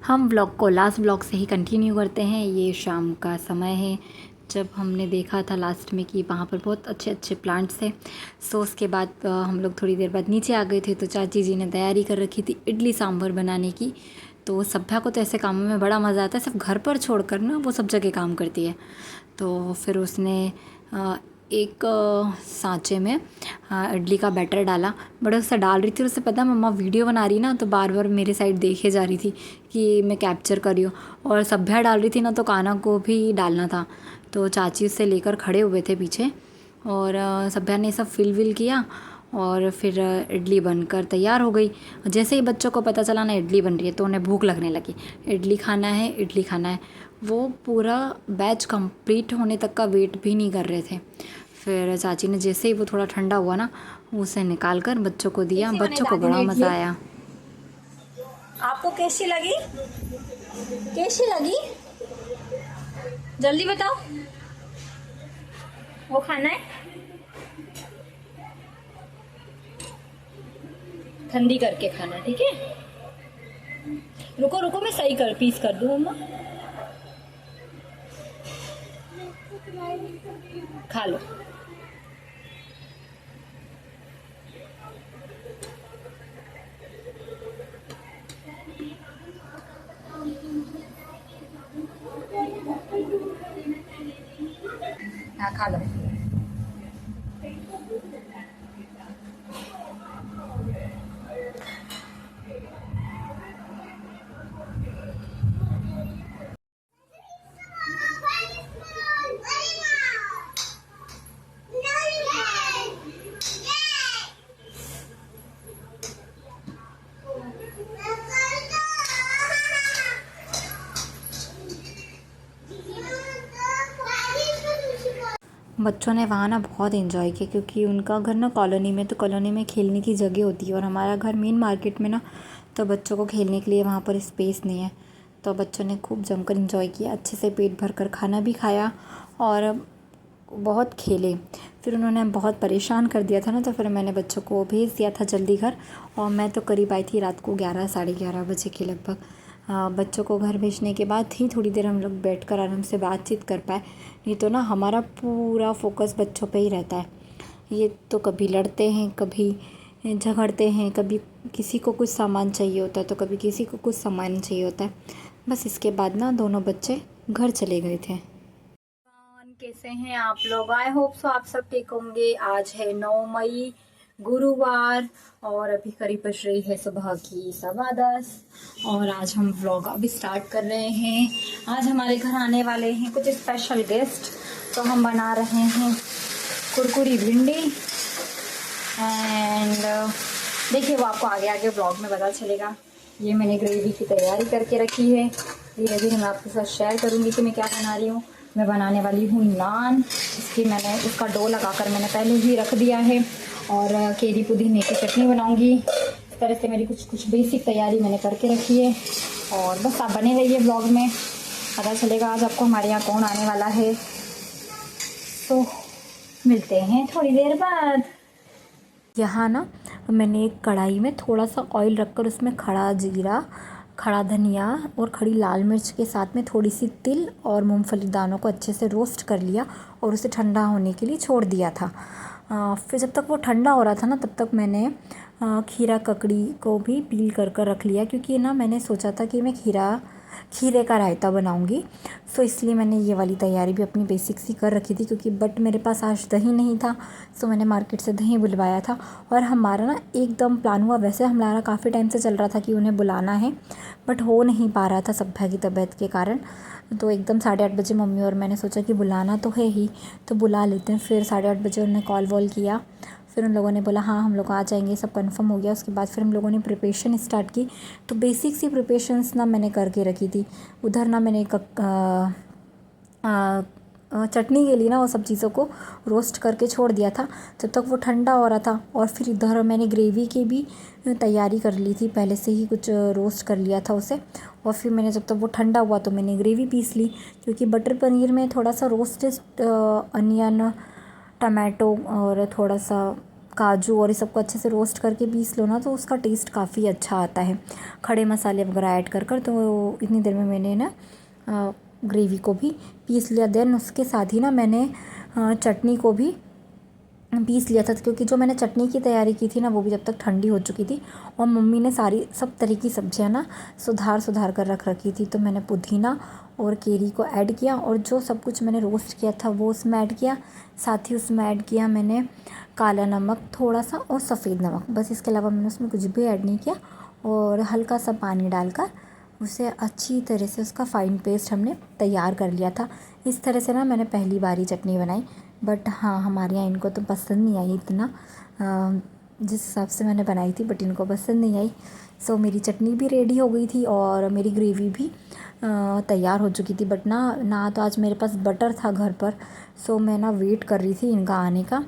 हम ब्लॉग को last blog से ही कंटिन्यू करते हैं। ये शाम का समय है जब हमने देखा था लास्ट में कि वहाँ पर बहुत अच्छे अच्छे प्लांट्स थे। सो उसके बाद हम लोग थोड़ी देर बाद नीचे आ गए थे, तो चाची जी ने तैयारी कर रखी थी इडली सांभर बनाने की। तो सभ्या को तो ऐसे कामों में बड़ा मज़ा आता है, सिर्फ घर पर छोड़ कर ना वो सब जगह काम करती है। तो फिर उसने एक सांचे में इडली का बैटर डाला, बड़ा उससे डाल रही थी। और उससे पता मम्मा वीडियो बना रही ना, तो बार बार मेरे साइड देखे जा रही थी कि मैं कैप्चर कर रही हूँ। और सभ्या डाल रही थी ना, तो काना को भी डालना था। तो चाची उससे लेकर खड़े हुए थे पीछे, और सभ्या ने सब फिल विल किया। और फिर इडली बनकर तैयार हो गई। जैसे ही बच्चों को पता चला ना इडली बन रही है, तो उन्हें भूख लगने लगी, इडली खाना है इडली खाना है। वो पूरा बैच कंप्लीट होने तक का वेट भी नहीं कर रहे थे। फिर चाची ने जैसे ही वो थोड़ा ठंडा हुआ ना, उसे निकाल कर बच्चों को दिया। बच्चों को बड़ा मज़ा आया। आपको कैसी लगी? कैसी लगी? जल्दी बताओ। वो खाना है? ठंडी करके खाना, ठीक है? रुको रुको, मैं सही कर पीस कर दूँ मम्मा। खा लो। हाँ खा लो। बच्चों ने वहाँ ना बहुत एंजॉय किया, क्योंकि उनका घर ना कॉलोनी में, तो कॉलोनी में खेलने की जगह होती है। और हमारा घर मेन मार्केट में ना, तो बच्चों को खेलने के लिए वहाँ पर स्पेस नहीं है। तो बच्चों ने खूब जमकर एंजॉय किया, अच्छे से पेट भर कर खाना भी खाया और बहुत खेले। फिर उन्होंने बहुत परेशान कर दिया था ना, तो फिर मैंने बच्चों को भेज दिया था जल्दी घर। और मैं तो करीब आई थी रात को 11 साढ़े 11 बजे के लगभग। बच्चों को घर भेजने के बाद ही थोड़ी देर हम लोग बैठकर आराम से बातचीत कर पाए। नहीं तो ना हमारा पूरा फोकस बच्चों पे ही रहता है। ये तो कभी लड़ते हैं, कभी झगड़ते हैं, कभी किसी को कुछ सामान चाहिए होता है, तो कभी किसी को कुछ सामान चाहिए होता है। बस इसके बाद ना दोनों बच्चे घर चले गए थे। कैसे हैं आप लोग? आई होप सो आप सब ठीक होंगे। आज है 9 मई गुरुवार, और अभी करीब बज रही है सुबह की 10:15। और आज हम व्लॉग अभी स्टार्ट कर रहे हैं। आज हमारे घर आने वाले हैं कुछ स्पेशल गेस्ट, तो हम बना रहे हैं कुरकुरी भिंडी। एंड देखिए, वो आपको आगे आगे व्लॉग में पता चलेगा। ये मैंने ग्रेवी की तैयारी करके रखी है, धीरे धीरे मैं आपके साथ शेयर करूँगी कि मैं क्या बना रही हूँ। मैं बनाने वाली हूँ नान। उसका डो लगाकर मैंने पहले ही रख दिया है। और केरी पुदीने की चटनी बनाऊँगी। इस तरह से मेरी कुछ बेसिक तैयारी मैंने करके रखी है। और बस आप बने रहिए ब्लॉग में, पता चलेगा आज आपको हमारे यहाँ कौन आने वाला है। तो मिलते हैं थोड़ी देर बाद। यहाँ ना मैंने एक कढ़ाई में थोड़ा सा ऑयल रखकर उसमें खड़ा जीरा, खड़ा धनिया और खड़ी लाल मिर्च के साथ में थोड़ी सी तिल और मूंगफली दानों को अच्छे से रोस्ट कर लिया और उसे ठंडा होने के लिए छोड़ दिया था। फिर जब तक वो ठंडा हो रहा था ना, तब तक मैंने खीरा ककड़ी को भी पील कर रख लिया, क्योंकि ना मैंने सोचा था कि मैं खीरे का रायता बनाऊंगी। सो इसलिए मैंने ये वाली तैयारी भी अपनी बेसिक सी कर रखी थी, क्योंकि बट मेरे पास आज दही नहीं था। सो मैंने मार्केट से दही बुलवाया था। और हमारा ना एकदम प्लान हुआ, वैसे हमारा काफ़ी टाइम से चल रहा था कि उन्हें बुलाना है, बट हो नहीं पा रहा था सभ्या की तबीयत के कारण। तो एकदम 8:30 बजे मम्मी और मैंने सोचा कि बुलाना तो है ही, तो बुला लेते हैं। फिर 8:30 बजे उन्होंने कॉल वॉल किया। फिर उन लोगों ने बोला हाँ हम लोग आ जाएंगे, सब कंफर्म हो गया। उसके बाद फिर हम लोगों ने प्रिपरेशन स्टार्ट की। तो बेसिक सी प्रिपरेशंस ना मैंने करके रखी थी। उधर ना मैंने चटनी के लिए ना वो सब चीज़ों को रोस्ट करके छोड़ दिया था, जब तक वो ठंडा हो रहा था। और फिर इधर मैंने ग्रेवी की भी तैयारी कर ली थी, पहले से ही कुछ रोस्ट कर लिया था उसे। और फिर मैंने जब तक वो ठंडा हुआ तो मैंने ग्रेवी पीस ली, क्योंकि बटर पनीर में थोड़ा सा रोस्टेड अनियन, टमाटो और थोड़ा सा काजू और ये सबको अच्छे से रोस्ट करके पीस लो ना तो उसका टेस्ट काफ़ी अच्छा आता है, खड़े मसाले वगैरह ऐड कर कर। तो इतनी देर में मैंने ना ग्रेवी को भी पीस लिया। देन उसके साथ ही ना मैंने चटनी को भी पीस लिया था, क्योंकि जो मैंने चटनी की तैयारी की थी ना वो भी जब तक ठंडी हो चुकी थी और मम्मी ने सब तरह की सब्जियां ना सुधार कर रख रखी थी। तो मैंने पुदीना और केरी को ऐड किया और जो सब कुछ मैंने रोस्ट किया था वो उसमें ऐड किया। साथ ही उसमें ऐड किया मैंने काला नमक थोड़ा सा और सफ़ेद नमक, बस इसके अलावा मैंने उसमें कुछ भी ऐड नहीं किया। और हल्का सा पानी डालकर उसे अच्छी तरह से उसका फ़ाइन पेस्ट हमने तैयार कर लिया था। इस तरह से ना मैंने पहली बार ही चटनी बनाई, बट हाँ हमारे यहाँ इनको तो पसंद नहीं आई इतना जिस हिसाब से मैंने बनाई थी, बट इनको पसंद नहीं आई। सो मेरी चटनी भी रेडी हो गई थी और मेरी ग्रेवी भी तैयार हो चुकी थी। बट ना तो आज मेरे पास बटर था घर पर, सो मैं ना वेट कर रही थी इनका आने का।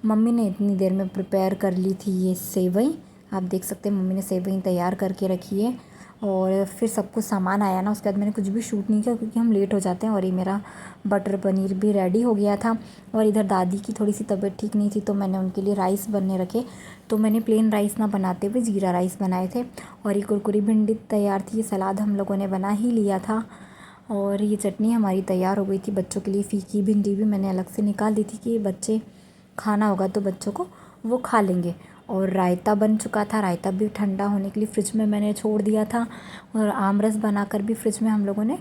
मम्मी ने इतनी देर में प्रिपेयर कर ली थी ये सेवई, आप देख सकते हैं मम्मी ने सेवई तैयार करके रखी है। और फिर सब कुछ सामान आया ना, उसके बाद मैंने कुछ भी शूट नहीं किया क्योंकि हम लेट हो जाते हैं। और ये मेरा बटर पनीर भी रेडी हो गया था। और इधर दादी की थोड़ी सी तबीयत ठीक नहीं थी तो मैंने उनके लिए राइस बनने रखे, तो मैंने प्लेन राइस ना बनाते हुए ज़ीरा राइस बनाए थे। और ये कुरकुरी भिंडी तैयार थी, ये सलाद हम लोगों ने बना ही लिया था। और ये चटनी हमारी तैयार हो गई थी। बच्चों के लिए फीकी भिंडी भी मैंने अलग से निकाल दी थी कि बच्चे खाना होगा तो बच्चों को वो खा लेंगे। और रायता बन चुका था, रायता भी ठंडा होने के लिए फ्रिज में मैंने छोड़ दिया था। और आमरस बनाकर भी फ्रिज में हम लोगों ने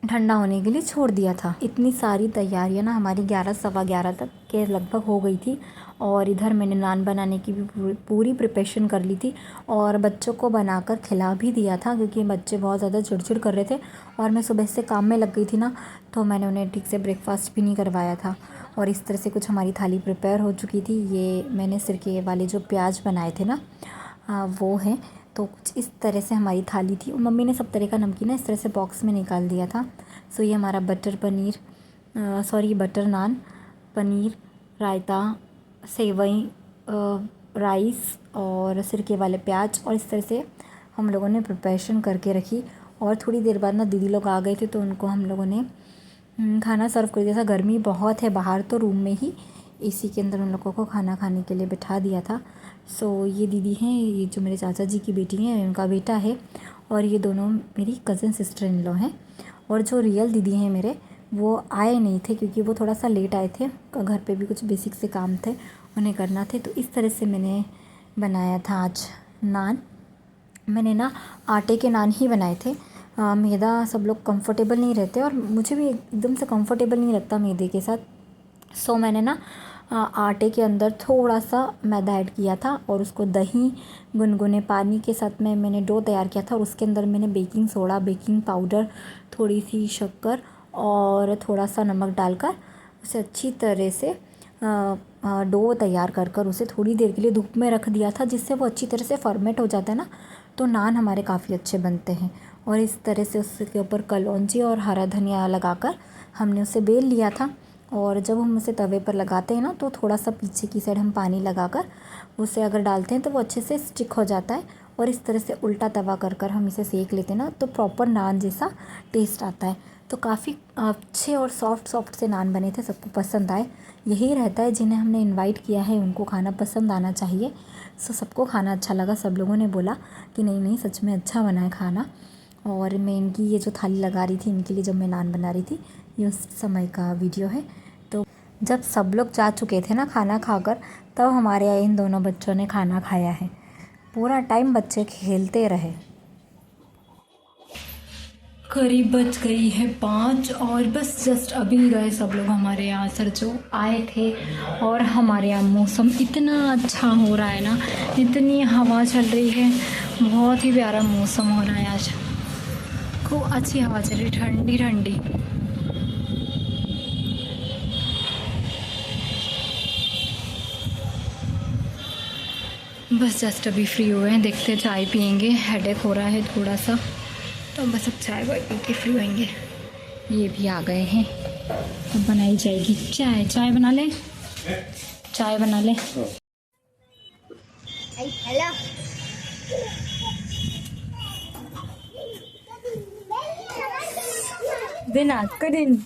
ठंडा होने के लिए छोड़ दिया था। इतनी सारी तैयारियां ना हमारी 11 सवा 11 तक के लगभग हो गई थी। और इधर मैंने नान बनाने की भी पूरी प्रिपरेशन कर ली थी और बच्चों को बनाकर खिला भी दिया था, क्योंकि बच्चे बहुत ज़्यादा चिड़चिड़ कर रहे थे और मैं सुबह से काम में लग गई थी ना, तो मैंने उन्हें ठीक से ब्रेकफास्ट भी नहीं करवाया था। और इस तरह से कुछ हमारी थाली प्रिपेयर हो चुकी थी। ये मैंने सिरके वाले जो प्याज बनाए थे ना वो हैं, तो कुछ इस तरह से हमारी थाली थी। और मम्मी ने सब तरह का नमकीन ना इस तरह से बॉक्स में निकाल दिया था। सो ये हमारा बटर नान, पनीर, रायता, सेवई, राइस और सिरके वाले प्याज, और इस तरह से हम लोगों ने प्रिपरेशन करके रखी। और थोड़ी देर बाद ना दीदी लोग आ गए थे तो उनको हम लोगों ने खाना सर्व कर दिया था। गर्मी बहुत है बाहर, तो रूम में ही एसी के अंदर उन लोगों को खाना खाने के लिए बिठा दिया था। सो ये दीदी हैं, ये जो मेरे चाचा जी की बेटी हैं उनका बेटा है, और ये दोनों मेरी कज़न सिस्टर इन लॉ हैं। और जो रियल दीदी हैं मेरे, वो आए नहीं थे क्योंकि वो थोड़ा सा लेट आए थे, घर पे भी कुछ बेसिक से काम थे उन्हें करना थे। तो इस तरह से मैंने बनाया था आज नान। मैंने ना आटे के नान ही बनाए थे। मैदा सब लोग कंफर्टेबल नहीं रहते और मुझे भी एकदम से कंफर्टेबल नहीं लगता मैदे के साथ। सो मैंने ना आटे के अंदर थोड़ा सा मैदा ऐड किया था और उसको दही, गुनगुने पानी के साथ में मैंने डो तैयार किया था। और उसके अंदर मैंने बेकिंग सोडा, बेकिंग पाउडर, थोड़ी सी शक्कर और थोड़ा सा नमक डालकर उसे अच्छी तरह से डो तैयार कर उसे थोड़ी देर के लिए धूप में रख दिया था, जिससे वो अच्छी तरह से फर्मेंट हो जाता है ना, तो नान हमारे काफ़ी अच्छे बनते हैं। और इस तरह से उसके ऊपर कलौंजी और हरा धनिया लगाकर हमने उसे बेल लिया था। और जब हम उसे तवे पर लगाते हैं ना, तो थोड़ा सा पीछे की साइड हम पानी लगाकर उसे अगर डालते हैं तो वो अच्छे से स्टिक हो जाता है। और इस तरह से उल्टा तवा कर हम इसे सेक लेते हैं ना, तो प्रॉपर नान जैसा टेस्ट आता है। तो काफ़ी अच्छे और सॉफ्ट से नान बने थे, सबको पसंद आए। यही रहता है, जिन्हें हमने इनवाइट किया है उनको खाना पसंद आना चाहिए। सो सबको खाना अच्छा लगा, सब लोगों ने बोला कि नहीं सच में अच्छा बना है खाना। और मैं इनकी ये जो थाली लगा रही थी इनके लिए, जब मैं नान बना रही थी, ये उस समय का वीडियो है। तो जब सब लोग जा चुके थे ना खाना खाकर, तब हमारे यहाँ इन दोनों बच्चों ने खाना खाया है। पूरा टाइम बच्चे खेलते रहे। करीब बज गई है 5 और बस जस्ट अभी गए सब लोग हमारे यहाँ सर जो आए थे। और हमारे यहाँ मौसम इतना अच्छा हो रहा है ना, इतनी हवा चल रही है, बहुत ही प्यारा मौसम हो रहा है आज। खूब अच्छी हवा चल रही, ठंडी ठंडी। बस जस्ट अभी फ्री हुए हैं, देखते चाय पियेंगे, हेडेक हो रहा है थोड़ा सा, तो बस अब चाय पी के फ्री होंगे। ये भी आ गए हैं, अब बनाई जाएगी चाय। चाय बना ले, चाय बना ले। हेलो दिन आज का दिन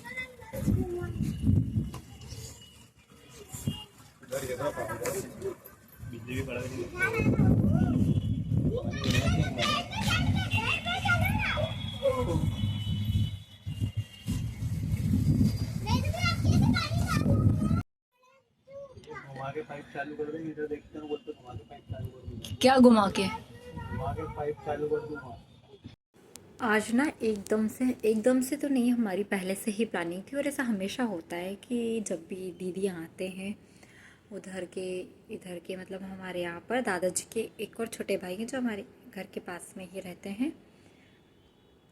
चालू कर देंगे, इधर देखते हैं, बोलते घुमा के पाइप चालू कर दूंगा, क्या घुमा के? घुमा के पाइप चालू कर दूंगा। आज ना एकदम से तो नहीं, हमारी पहले से ही प्लानिंग थी और ऐसा हमेशा होता है कि जब भी दीदी आते हैं इधर के मतलब हमारे यहाँ पर दादाजी के एक और छोटे भाई हैं जो हमारे घर के पास में ही रहते हैं,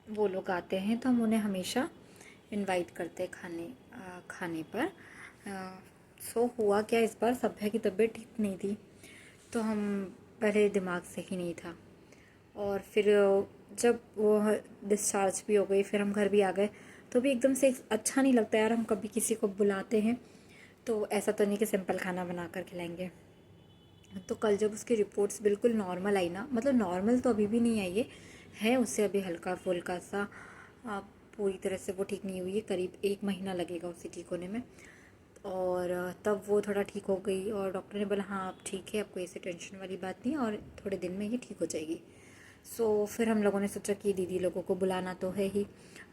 वो लोग आते हैं तो हम उन्हें हमेशा इनवाइट करते हैं खाने पर। सो हुआ क्या, इस बार सभ्या की तबीयत ठीक नहीं थी तो हम पहले दिमाग से ही नहीं था, और फिर जब वो डिस्चार्ज भी हो गई फिर हम घर भी आ गए तो भी एकदम से अच्छा नहीं लगता यार। हम कभी किसी को बुलाते हैं तो ऐसा तो नहीं कि सिंपल खाना बना कर खिलाएंगे। तो कल जब उसकी रिपोर्ट्स बिल्कुल नॉर्मल आई ना, मतलब नॉर्मल तो अभी भी नहीं आई है उससे अभी हल्का फुल्का सा, पूरी तरह से वो ठीक नहीं हुई है, करीब 1 महीना लगेगा उसे ठीक होने में। और तब वो थोड़ा ठीक हो गई और डॉक्टर ने बोला हाँ अब ठीक है, आपको ऐसे टेंशन वाली बात नहीं और थोड़े दिन में ये ठीक हो जाएगी। सो फिर हम लोगों ने सोचा कि दीदी लोगों को बुलाना तो है ही,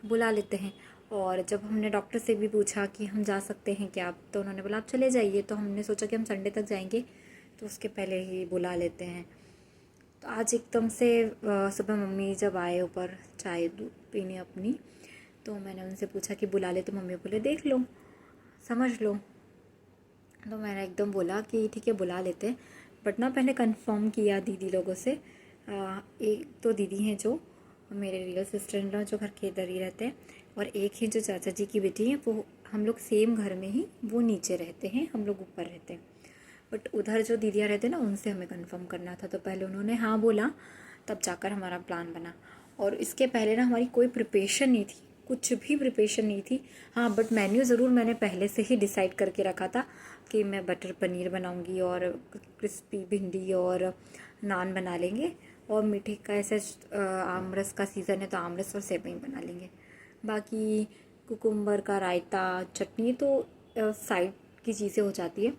बुला लेते हैं। और जब हमने डॉक्टर से भी पूछा कि हम जा सकते हैं क्या, तो उन्होंने बोला आप चले जाइए। तो हमने सोचा कि हम संडे तक जाएंगे तो उसके पहले ही बुला लेते हैं। तो आज एकदम से सुबह मम्मी जब आए ऊपर चाय पीने अपनी, तो मैंने उनसे पूछा कि बुला ले, तो मम्मी बोले देख लो समझ लो। तो मैंने एकदम बोला कि ठीक है बुला लेते हैं, बट ना पहले कंफर्म किया दीदी लोगों से। एक तो दीदी हैं जो मेरे रियल सिस्टर इन लॉ जो घर के इधर ही रहते हैं, और एक ही जो चाचा जी की बेटी है वो हम लोग सेम घर में ही, वो नीचे रहते हैं हम लोग ऊपर रहते हैं। बट उधर जो दीदियाँ रहते हैं ना उनसे हमें कंफर्म करना था, तो पहले उन्होंने हाँ बोला तब जाकर हमारा प्लान बना। और इसके पहले ना हमारी कोई प्रिपरेशन नहीं थी, कुछ भी प्रिपरेशन नहीं थी। हाँ बट मेन्यू ज़रूर मैंने पहले से ही डिसाइड करके रखा था कि मैं बटर पनीर बनाऊंगी और क्रिस्पी भिंडी और नान बना लेंगे, और मीठे का ऐसे आमरस का सीज़न है तो आमरस और सेवई बना लेंगे। बाकी कुकुम्बर का रायता चटनी तो साइड की चीज़ें हो जाती है,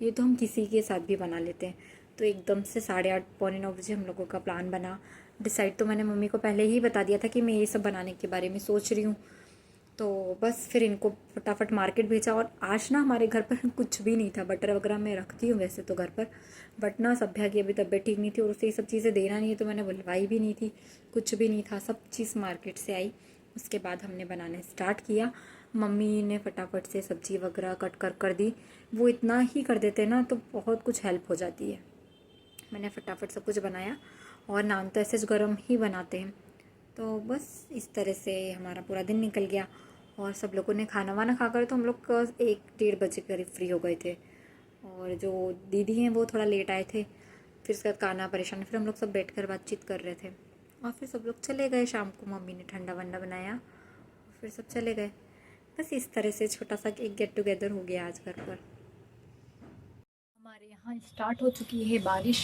ये तो हम किसी के साथ भी बना लेते हैं। तो एकदम से 8:30 पौने 9 बजे हम लोगों का प्लान बना। डिसाइड तो मैंने मम्मी को पहले ही बता दिया था कि मैं ये सब बनाने के बारे में सोच रही हूँ, तो बस फिर इनको फटाफट मार्केट भेजा। और आज ना हमारे घर पर कुछ भी नहीं था, बटर वगैरह मैं रखती हूँ वैसे तो घर पर, बट ना सभ्या की अभी तबीयत ठीक नहीं थी और उसे ये सब चीज़ें देना नहीं है तो मैंने बुलवाई भी नहीं थी, कुछ भी नहीं था, सब चीज़ मार्केट से आई। उसके बाद हमने बनाने स्टार्ट किया। मम्मी ने फटाफट से सब्ज़ी वगैरह कट कर दी, वो इतना ही कर देते हैं ना तो बहुत कुछ हेल्प हो जाती है। मैंने फटाफट सब कुछ बनाया, और नान तो ऐसे गरम ही बनाते हैं। तो बस इस तरह से हमारा पूरा दिन निकल गया, और सब लोगों ने खाना वाना खाकर तो हम लोग 1-1:30 बजे करीब फ्री हो गए थे। और जो दीदी हैं वो थोड़ा लेट आए थे, फिर उसके बाद काना परेशान, फिर हम लोग सब बैठ कर बातचीत कर रहे थे और फिर सब लोग चले गए। शाम को मम्मी ने ठंडा वंडा बनाया, फिर सब चले गए। बस इस तरह से छोटा सा एक गेट टुगेदर हो गया आज घर पर। हमारे यहाँ स्टार्ट हो चुकी है बारिश,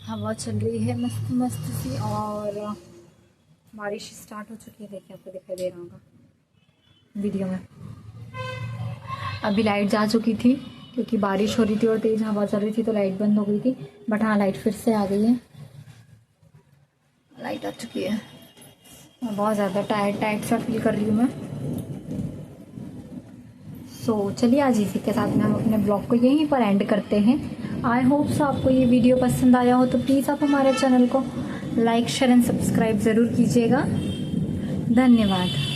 हवा चल रही है मस्त मस्त सी, और बारिश स्टार्ट हो चुकी है। देखिए आपको दिखाई दे रहा होगा वीडियो में। अभी लाइट जा चुकी थी क्योंकि बारिश हो रही थी और तेज़ हवा चल रही थी तो लाइट बंद हो गई थी, बट हाँ लाइट फिर से आ गई है, लाइट आ चुकी है। मैं बहुत ज़्यादा टायर्ड सा फील कर रही हूँ मैं। सो चलिए आज इसी के साथ में हम अपने ब्लॉग को यहीं पर एंड करते हैं। आई होप सो आपको ये वीडियो पसंद आया हो तो प्लीज़ आप हमारे चैनल को लाइक शेयर एंड सब्सक्राइब ज़रूर कीजिएगा। धन्यवाद।